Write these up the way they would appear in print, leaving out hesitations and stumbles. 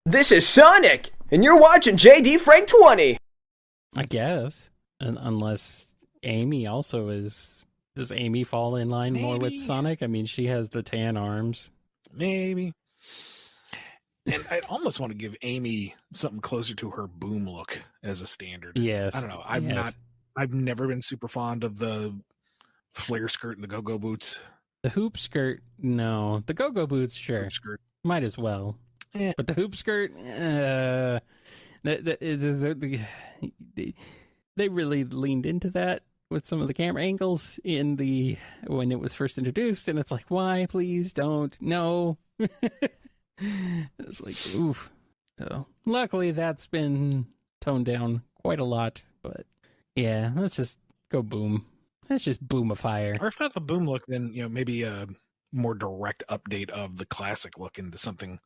This is Sonic, and you're watching JD Frank 20. I guess. And unless Amy also is... Does Amy fall in line more with Sonic? I mean, she has the tan arms. Maybe. And I almost want to give Amy something closer to her boom look as a standard. Yes. I don't know. I've never been super fond of the flare skirt and the go-go boots. The hoop skirt, no. The go-go boots, sure. Hoop skirt. Might as well. Yeah. But the hoop skirt, they really leaned into that with some of the camera angles when it was first introduced, and it's like, why? Please don't. No. It's like, oof. So luckily that's been toned down quite a lot, but yeah, let's just go boom. Let's just boom a fire. Or if not the boom look, then maybe a more direct update of the classic look into something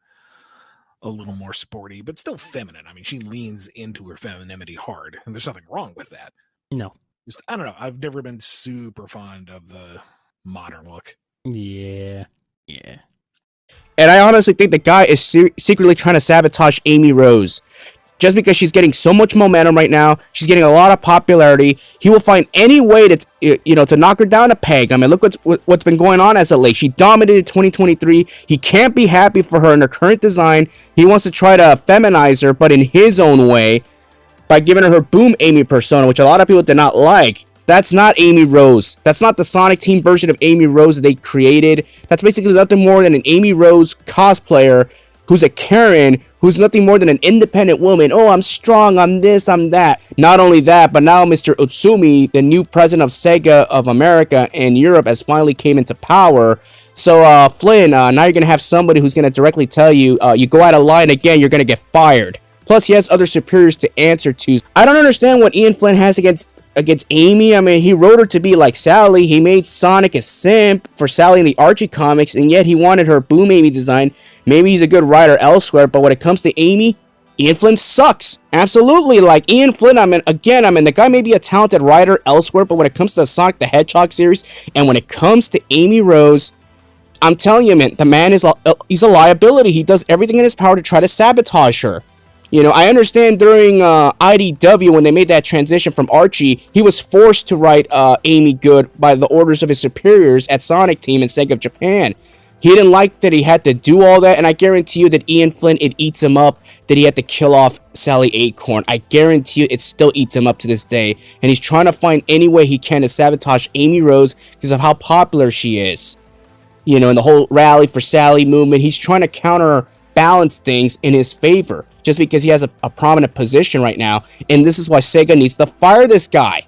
a little more sporty, but still feminine. I mean, she leans into her femininity hard, and there's nothing wrong with that. No. Just, I don't know. I've never been super fond of the modern look. Yeah. And I honestly think the guy is secretly trying to sabotage Amy Rose. Just because she's getting so much momentum right now, she's getting a lot of popularity, he will find any way to knock her down a peg. I mean, look what's been going on as of late. She dominated 2023. He can't be happy for her in her current design. He wants to try to feminize her, but in his own way, by giving her Boom Amy persona, which a lot of people did not like. That's not Amy Rose. That's not the Sonic Team version of Amy Rose that they created. That's basically nothing more than an Amy Rose cosplayer who's a Karen, who's nothing more than an independent woman. Oh, I'm strong, I'm this, I'm that. Not only that, but now Mr. Utsumi, the new president of SEGA of America and Europe, has finally came into power. So, Flynn, now you're going to have somebody who's going to directly tell you, you go out of line again, you're going to get fired. Plus, he has other superiors to answer to. I don't understand what Ian Flynn has against Amy. I mean, he wrote her to be like Sally. He made Sonic a simp for Sally in the Archie comics, and yet he wanted her Boom Amy design. Maybe he's a good writer elsewhere, but when it comes to Amy, Ian Flynn sucks. Absolutely. Like, Ian Flynn, the guy may be a talented writer elsewhere, but when it comes to the Sonic the Hedgehog series, and when it comes to Amy Rose, I'm telling you, man, the man he's a liability. He does everything in his power to try to sabotage her. I understand during IDW, when they made that transition from Archie, he was forced to write Amy good by the orders of his superiors at Sonic Team and SEGA of Japan. He didn't like that he had to do all that, and I guarantee you that Ian Flynn, it eats him up that he had to kill off Sally Acorn. I guarantee you it still eats him up to this day, and he's trying to find any way he can to sabotage Amy Rose because of how popular she is. In the whole Rally for Sally movement, he's trying to counterbalance things in his favor. Just because he has a prominent position right now. And this is why SEGA needs to fire this guy.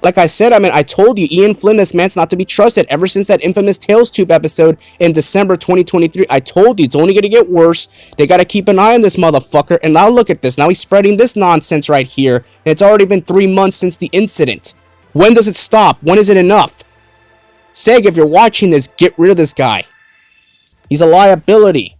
Like I said, I told you, Ian Flynn, this man's not to be trusted. Ever since that infamous Tales Tube episode in December 2023, I told you, it's only going to get worse. They got to keep an eye on this motherfucker. And now look at this. Now he's spreading this nonsense right here. And it's already been 3 months since the incident. When does it stop? When is it enough? SEGA, if you're watching this, get rid of this guy. He's a liability.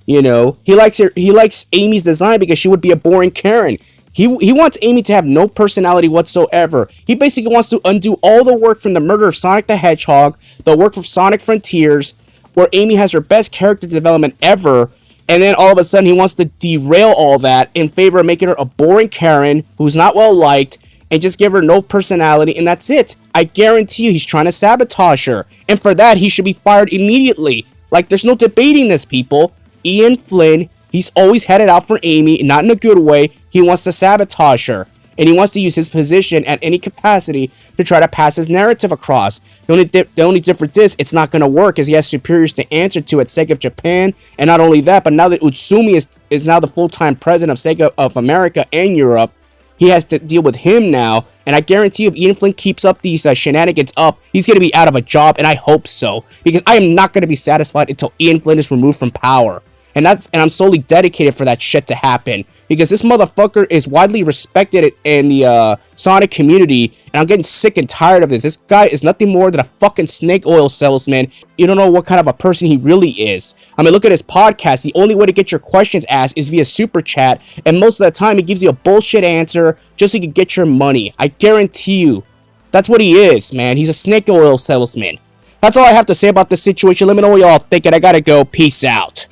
He likes Amy's design because she would be a boring Karen. He wants Amy to have no personality whatsoever. He basically wants to undo all the work from the murder of Sonic the Hedgehog, the work from Sonic Frontiers, where Amy has her best character development ever, and then all of a sudden he wants to derail all that in favor of making her a boring Karen who's not well liked, and just give her no personality, and that's it. I guarantee you he's trying to sabotage her, and for that he should be fired immediately. Like, there's no debating this, people. Ian Flynn, he's always had it out for Amy, not in a good way. He wants to sabotage her, and he wants to use his position at any capacity to try to pass his narrative across. The only difference is it's not going to work, as he has superiors to answer to at SEGA of Japan, and not only that, but now that Utsumi is now the full-time president of SEGA of America and Europe, he has to deal with him now, and I guarantee you if Ian Flynn keeps up these shenanigans up, he's going to be out of a job, and I hope so, because I am not going to be satisfied until Ian Flynn is removed from power. And I'm solely dedicated for that shit to happen. Because this motherfucker is widely respected in the Sonic community. And I'm getting sick and tired of this. This guy is nothing more than a fucking snake oil salesman. You don't know what kind of a person he really is. I mean, look at his podcast. The only way to get your questions asked is via super chat. And most of the time, he gives you a bullshit answer just so you can get your money. I guarantee you. That's what he is, man. He's a snake oil salesman. That's all I have to say about this situation. Let me know what y'all think. And I gotta go. Peace out.